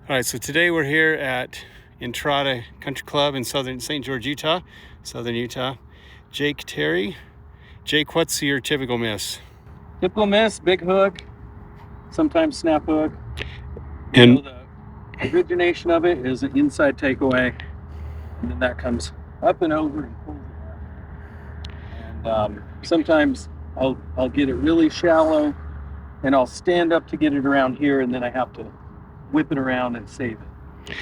All right, so today we're here at Entrada Country Club in southern St. George, Utah, southern Utah. Jake Terry. Jake, what's your typical miss? Typical miss, big hook, sometimes snap hook. And The origination of it is an inside takeaway, and then that comes up and over and pulls it out. And sometimes I'll get it really shallow, and I'll stand up to get it around here, and then I have to whip it around and save it.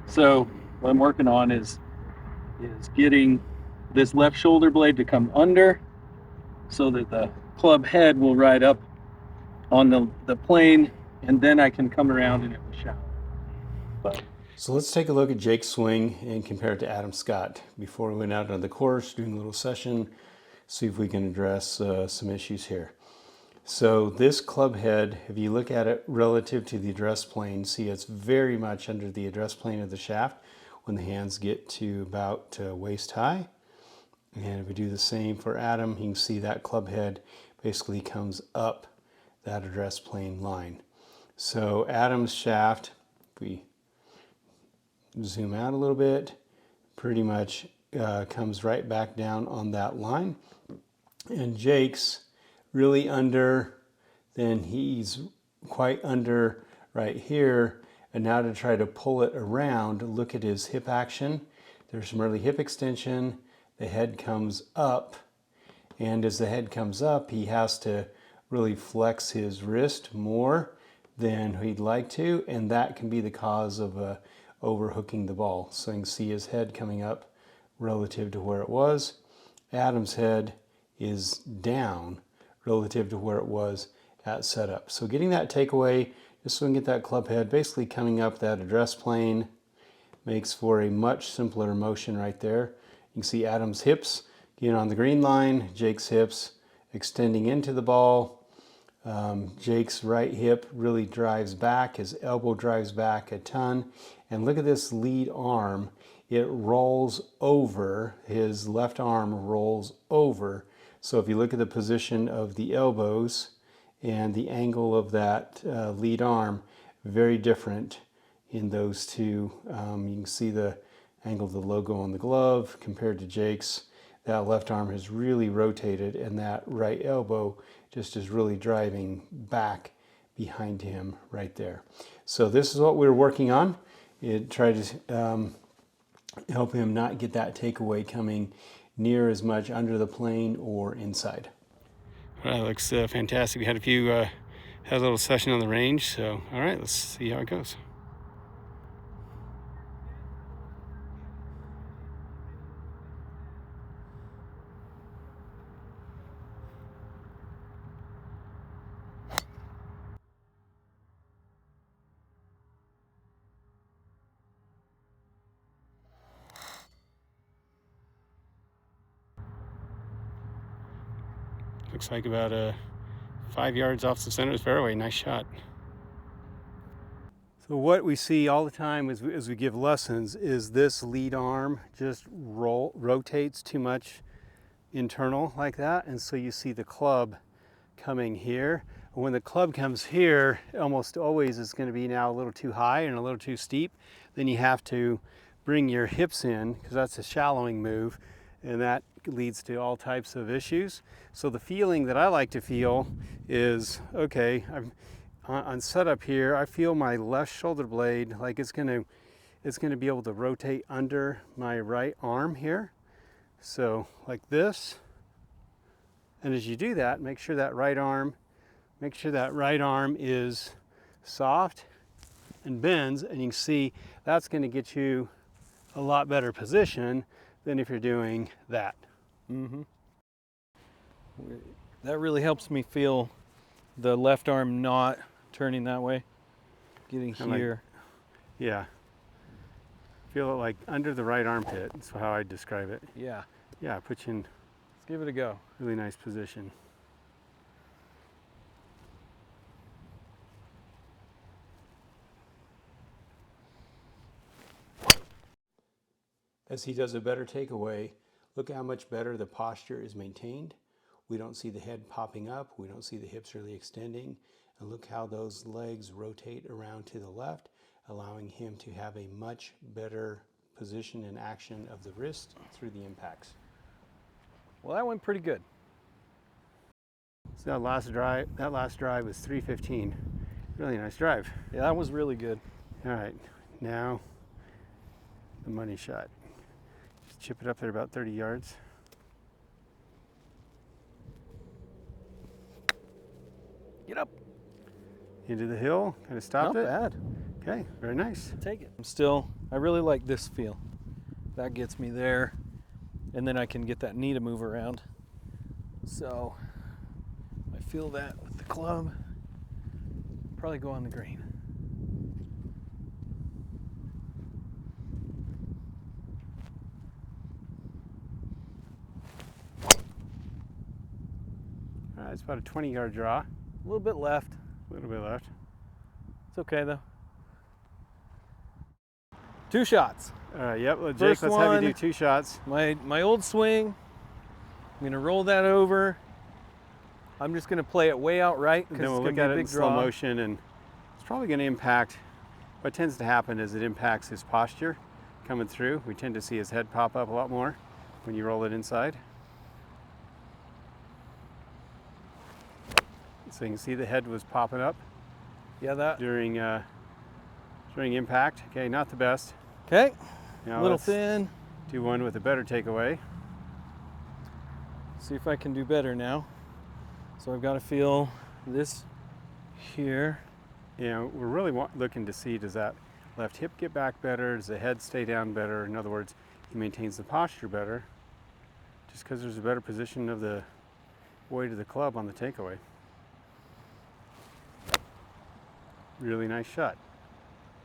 So what I'm working on is getting this left shoulder blade to come under, so that the club head will ride up on the plane, and then I can come around and it will shallow. So let's take a look at Jake's swing and compare it to Adam Scott. Before we went out on the course, doing a little session, see if we can address some issues here. So this club head, if you look at it relative to the address plane, see it's very much under the address plane of the shaft when the hands get to about waist high. And if we do the same for Adam, you can see that club head basically comes up that address plane line. So Adam's shaft, if we zoom out a little bit, pretty much comes right back down on that line. And Jake's really under, then he's quite under right here. And now to try to pull it around, look at his hip action. There's some early hip extension. The head comes up, and as the head comes up, he has to really flex his wrist more than he'd like to, and that can be the cause of overhooking the ball. So you can see his head coming up relative to where it was. Adam's head is down relative to where it was at setup. So getting that takeaway, just so we can get that club head basically coming up that address plane, makes for a much simpler motion right there. You can see Adam's hips getting on the green line, Jake's hips extending into the ball. Jake's right hip really drives back, his elbow drives back a ton. And look at this lead arm. It rolls over, his left arm rolls over. So if you look at the position of the elbows and the angle of that lead arm, very different in those two. You can see the angle of the logo on the glove compared to Jake's. That left arm has really rotated, and that right elbow just is really driving back behind him right there. So this is what we're working on. Try to help him not get that takeaway coming near as much under the plane or inside. Well, that looks fantastic. We had had a little session on the range, so all right, let's see how it goes. Looks like about 5 yards off the center of the fairway. Nice shot. So what we see all the time as we give lessons is this lead arm just rotates too much internal like that, and so you see the club coming here. When the club comes here, almost always it's going to be now a little too high and a little too steep. Then you have to bring your hips in, because that's a shallowing move, and that leads to all types of issues. So the feeling that I like to feel is, okay, on setup here, I feel my left shoulder blade like it's going to be able to rotate under my right arm here. So like this. And as you do that, make sure that right arm is soft and bends, and you can see that's going to get you a lot better position than if you're doing that. That really helps me feel the left arm not turning that way, getting here. Yeah. Feel it like under the right armpit. That's how I describe it. Yeah. Yeah, put you in. Let's give it a go. Really nice position. As he does a better takeaway, look how much better the posture is maintained. We don't see the head popping up. We don't see the hips really extending. And look how those legs rotate around to the left. allowing him to have a much better position and action of the wrist through the impacts. Well, that went pretty good. So that last drive was 315. Really nice drive. Yeah, that was really good. All right, now the money shot. Just chip it up there about 30 yards. Get up. Into the hill, kind of stopped Not it. bad. Okay, very nice. Take it. I really like this feel. That gets me there, and then I can get that knee to move around. So I feel that with the club. Probably go on the green. All right, it's about a 20-yard draw. A little bit left. A little bit left. It's okay though. 2 shots. All right, yep. Well, Jake, First let's have you do one. 2 shots. My old swing. I'm gonna roll that over. I'm just gonna play it way out right And because then it's we'll gonna look be at a it in big slow draw. motion, and it's probably going to impact. What tends to happen is it impacts his posture coming through. We tend to see his head pop up a lot more when you roll it inside. So you can see the head was popping up Yeah, that. during impact. Okay, not the best. Okay. Now A little let's thin. do one with a better takeaway. See if I can do better now. So I've got to feel this here. You know, we're really looking to see, does that left hip get back better? Does the head stay down better? In other words, he maintains the posture better just because there's a better position of the weight of the club on the takeaway. Really nice shot.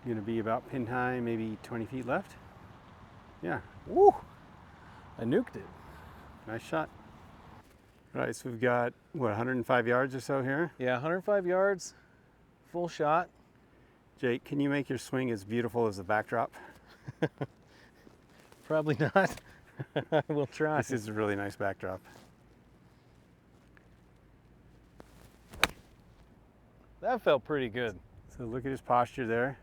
Going to be about pin high, maybe 20 feet left. Yeah, Woo! I nuked it. nice shot. All right, so we've got, what, 105 yards or so here? Yeah, 105 yards, full shot. Jake, can you make your swing as beautiful as the backdrop? Probably not. I will try. This is a really nice backdrop. That felt pretty good. So look at his posture there.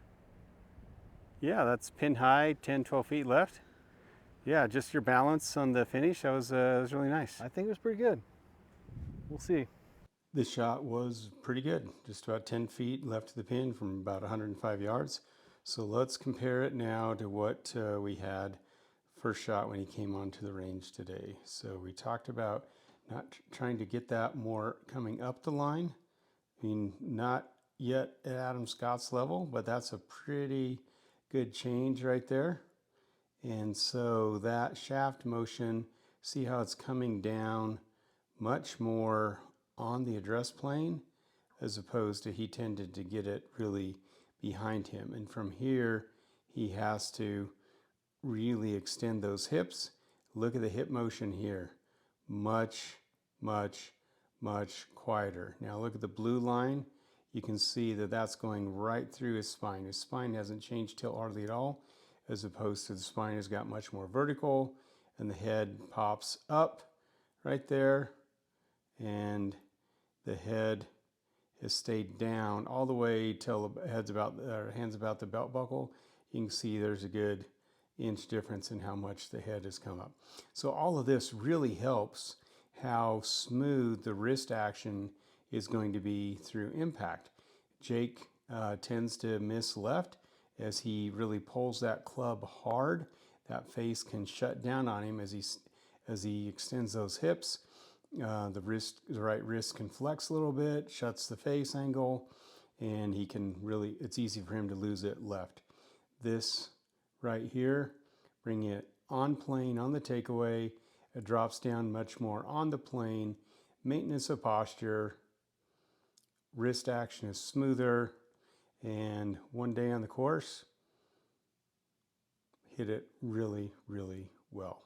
Yeah, that's pin high, 10, 12 feet left. Yeah, just your balance on the finish, that was really nice. I think it was pretty good. We'll see. This shot was pretty good, just about 10 feet left to the pin from about 105 yards. So let's compare it now to what we had first shot when he came onto the range today. So we talked about not trying to get that more coming up the line. I mean, not yet at Adam Scott's level, but that's a pretty good change right there. And so that shaft motion, see how it's coming down much more on the address plane, as opposed to he tended to get it really behind him. And from here, he has to really extend those hips. Look at the hip motion here. Much, much, much quieter. Now look at the blue line. You can see that that's going right through his spine. His spine hasn't changed tilt hardly at all, as opposed to the spine has got much more vertical, and the head pops up right there, and the head has stayed down all the way till the hand's about the belt buckle. You can see there's a good inch difference in how much the head has come up. So all of this really helps how smooth the wrist action is going to be through impact. Jake tends to miss left as he really pulls that club hard. That face can shut down on him as he extends those hips. The right wrist can flex a little bit, shuts the face angle, and he can really, it's easy for him to lose it left. This right here, bring it on plane on the takeaway. It drops down much more on the plane. Maintenance of posture, wrist action is smoother, and one day on the course, hit it really, really well.